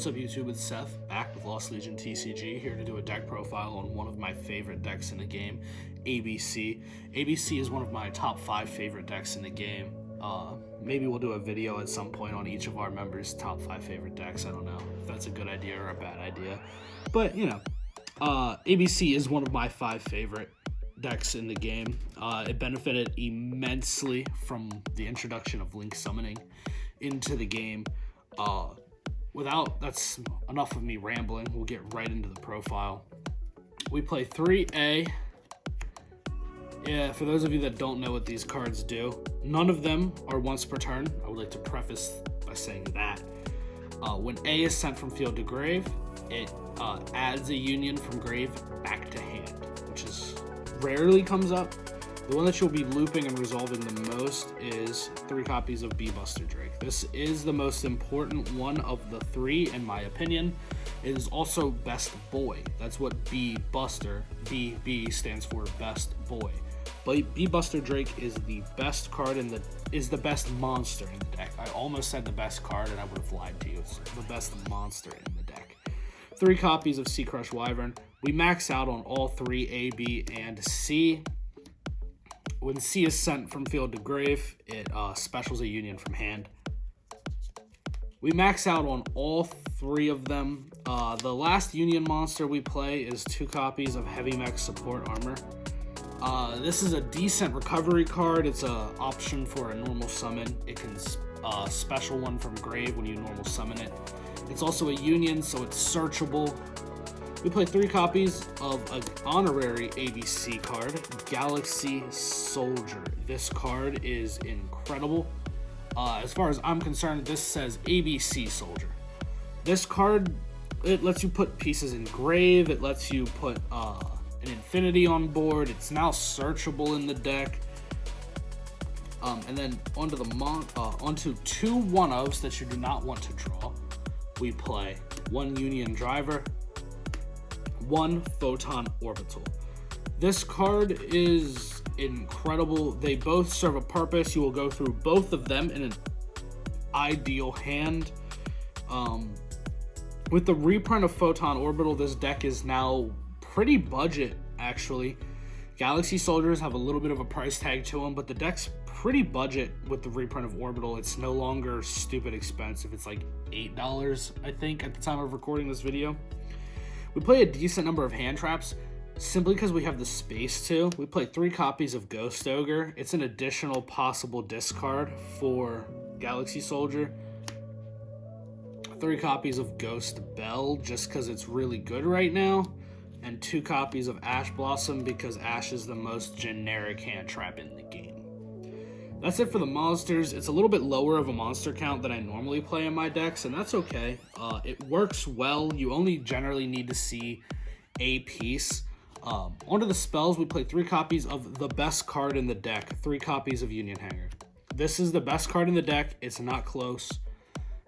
What's up YouTube, it's Seth, back with Lost Legion TCG, here to do a deck profile on one of my favorite decks in the game, ABC. ABC is one of my top 5 favorite decks in the game. Maybe we'll do a video at some point on each of our members' top 5 favorite decks. I don't know if that's a good idea or a bad idea. But, you know, ABC is one of my 5 favorite decks in the game. It benefited immensely from the introduction of Link Summoning into the game. That's enough of me rambling. We'll get right into the profile. We play 3A. Yeah, for those of you that don't know what these cards do, none of them are once per turn. I would like to preface by saying that. When A is sent from field to grave, it adds a union from grave back to hand, which is rarely comes up. The one that you'll be looping and resolving the most is 3 copies of B-Buster Drake. This is the most important one of the 3, in my opinion. It is also Best Boy. That's what B-Buster, B stands for Best Boy. But B-Buster Drake is the best card is the best monster in the deck. I almost said the best card and I would have lied to you. It's the best monster in the deck. 3 copies of Sea Crush Wyvern. We max out on all 3 A, B, and C. When C is sent from field to grave, it specials a union from hand. We max out on all 3 of them. The last union monster we play is 2 copies of Heavy Mech Support Armor. This is a decent recovery card. It's an option for a normal summon. It can special one from grave when you normal summon it. It's also a union, so it's searchable. We play 3 copies of an honorary ABC card, Galaxy Soldier. This card is incredible. As far as I'm concerned, this says ABC Soldier. This card, it lets you put pieces in grave. It lets you put an infinity on board. It's now searchable in the deck. And then onto 2 1-ofs that you do not want to draw. We play 1 Union Driver, 1 Photon Orbital. This card is incredible. They both serve a purpose. You will go through both of them in an ideal hand. With the reprint of Photon Orbital, this deck is now pretty budget, actually. Galaxy Soldiers have a little bit of a price tag to them, but the deck's pretty budget with the reprint of Orbital. It's no longer stupid expensive. It's like $8, I think, at the time of recording this video. We play a decent number of hand traps simply because we have the space to. We play 3 copies of Ghost Ogre. It's an additional possible discard for Galaxy Soldier. 3 copies of Ghost Bell just because it's really good right now. And 2 copies of Ash Blossom because Ash is the most generic hand trap in the game. That's it for the monsters. It's a little bit lower of a monster count than I normally play in my decks, and that's okay. It works well. You only generally need to see a piece. Onto the spells, we play 3 copies of the best card in the deck, 3 copies of Union Hanger. This is the best card in the deck. It's not close.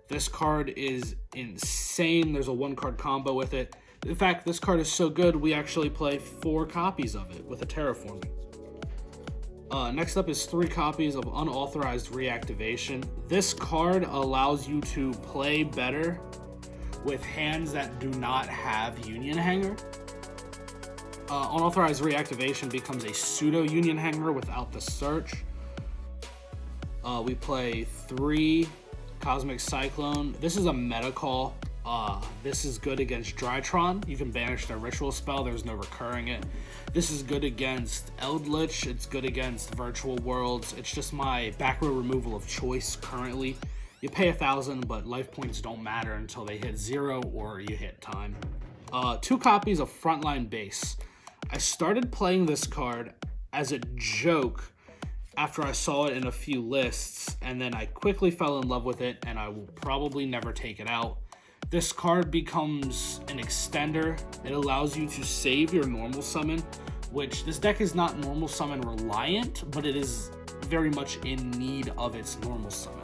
This card is insane. There's a 1-card combo with it. In fact, this card is so good, we actually play 4 copies of it with a Terraforming. Next up is 3 copies of Unauthorized Reactivation. This card allows you to play better with hands that do not have Union Hanger. Unauthorized Reactivation becomes a pseudo Union Hanger without the search. We play 3 Cosmic Cyclone. This is a meta call. This is good against Drytron. You can banish their ritual spell. There's no recurring it. This is good against Eldritch. It's good against Virtual Worlds. It's just my back row removal of choice currently. You pay 1,000, but life points don't matter until they hit 0 or you hit time. 2 copies of Frontline Base. I started playing this card as a joke after I saw it in a few lists, and then I quickly fell in love with it, and I will probably never take it out. This card becomes an extender. It allows you to save your normal summon, which this deck is not normal summon reliant, but it is very much in need of its normal summon.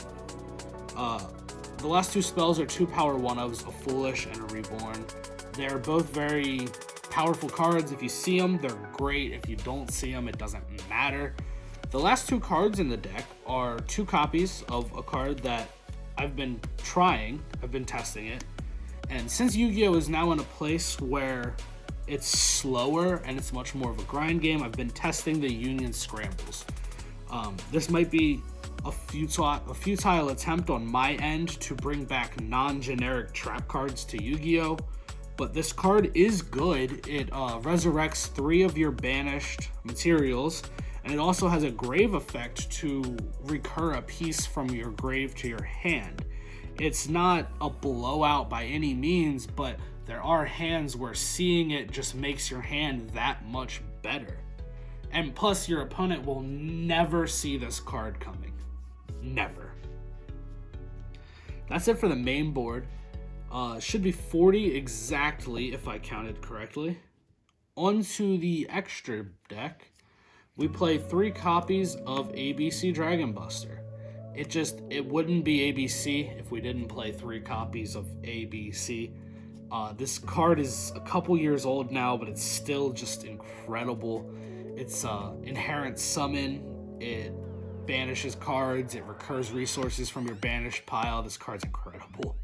The last 2 spells are 2 power 1-ofs, a Foolish and a Reborn. They're both very powerful cards. If you see them, they're great. If you don't see them, it doesn't matter. The last 2 cards in the deck are 2 copies of a card that I've been testing it, And since Yu-Gi-Oh! Is now in a place where it's slower and it's much more of a grind game, I've been testing the Union Scrambles. This might be a futile attempt on my end to bring back non-generic trap cards to Yu-Gi-Oh! But this card is good. It resurrects 3 of your banished materials, and it also has a grave effect to recur a piece from your grave to your hand. It's not a blowout by any means, but there are hands where seeing it just makes your hand that much better. And plus, your opponent will never see this card coming. Never. That's it for the main board. Should be 40 exactly, if I counted correctly. Onto the extra deck, we play 3 copies of ABC Dragon Buster. It wouldn't be ABC if we didn't play 3 copies of ABC. This card is a couple years old now, but it's still just incredible. It's inherent summon. It banishes cards. It recurs resources from your banished pile. This card's incredible.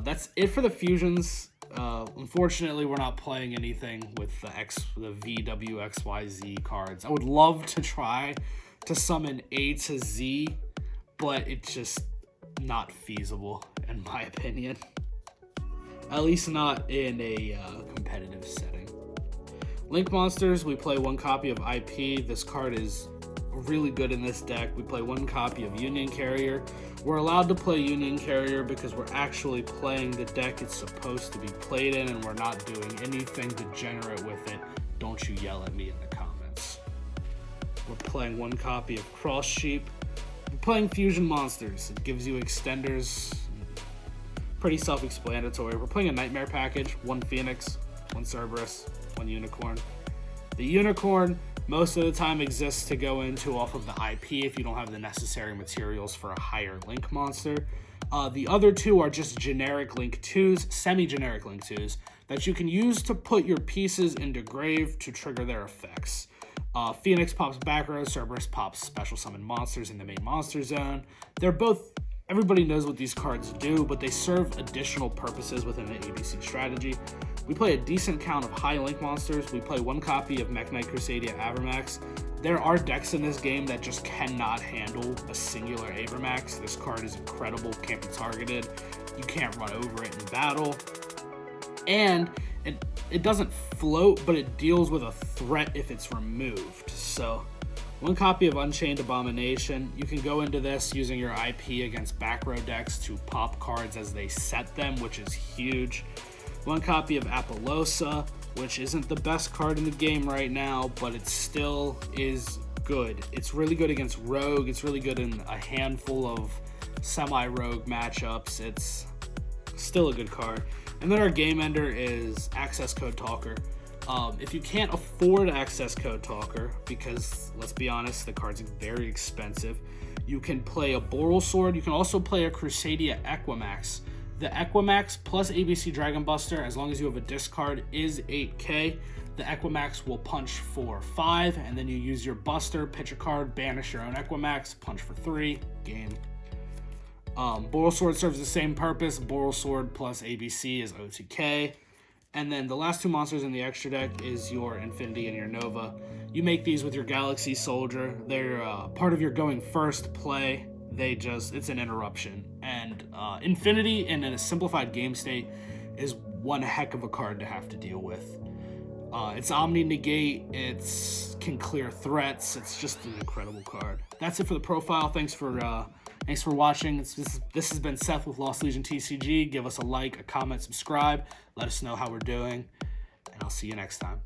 That's it for the fusions. Unfortunately, we're not playing anything with the VWXYZ cards. I would love to try to summon A to Z, but it's just not feasible, in my opinion. At least not in a competitive setting. Link Monsters, we play 1 copy of IP. This card is really good in this deck. We play 1 copy of Union Carrier. We're allowed to play Union Carrier because we're actually playing the deck it's supposed to be played in, and we're not doing anything degenerate with it. Don't you yell at me in the comments. We're playing 1 copy of Cross Sheep. We're playing Fusion Monsters. It gives you extenders. Pretty self-explanatory. We're playing a Nightmare package. 1 Phoenix, 1 Cerberus, 1 Unicorn. The Unicorn most of the time exists to go into off of the IP if you don't have the necessary materials for a higher Link monster. The other 2 are just generic Link 2s, semi-generic Link 2s, that you can use to put your pieces into grave to trigger their effects. Phoenix pops back row, Cerberus pops special summon monsters in the main monster zone. They're both, everybody knows what these cards do, but they serve additional purposes within the ABC strategy. We play a decent count of high Link monsters. We play 1 copy of Mech Knight Crusadia Abramax. There are decks in this game that just cannot handle a singular Abramax. This card is incredible, can't be targeted. You can't run over it in battle. And it doesn't float, but it deals with a threat if it's removed. So 1 copy of Unchained Abomination. You can go into this using your IP against back row decks to pop cards as they set them, which is huge. 1 copy of Apollosa, which isn't the best card in the game right now, but it still is good. It's really good against Rogue. It's really good in a handful of semi-rogue matchups. It's still a good card. And then our game ender is Access Code Talker. If you can't afford Access Code Talker, because let's be honest, the card's very expensive, you can play a Boral Sword. You can also play a Crusadia Equimax. The Equimax plus ABC Dragon Buster, as long as you have a discard, is 8k. The Equimax will punch for 5, and then you use your Buster, pitch a card, banish your own Equimax, punch for 3, game. Boral Sword serves the same purpose. Boral Sword plus ABC is OTK. And then the last 2 monsters in the extra deck is your Infinity and your Nova. You make these with your Galaxy Soldier. They're part of your going first play. It's an interruption. And Infinity in a simplified game state is one heck of a card to have to deal with. It's Omni Negate, it can clear threats, it's just an incredible card. That's it for the profile. Thanks for watching. This has been Seth with Lost Legion TCG. Give us a like, a comment, subscribe. Let us know how we're doing, and I'll see you next time.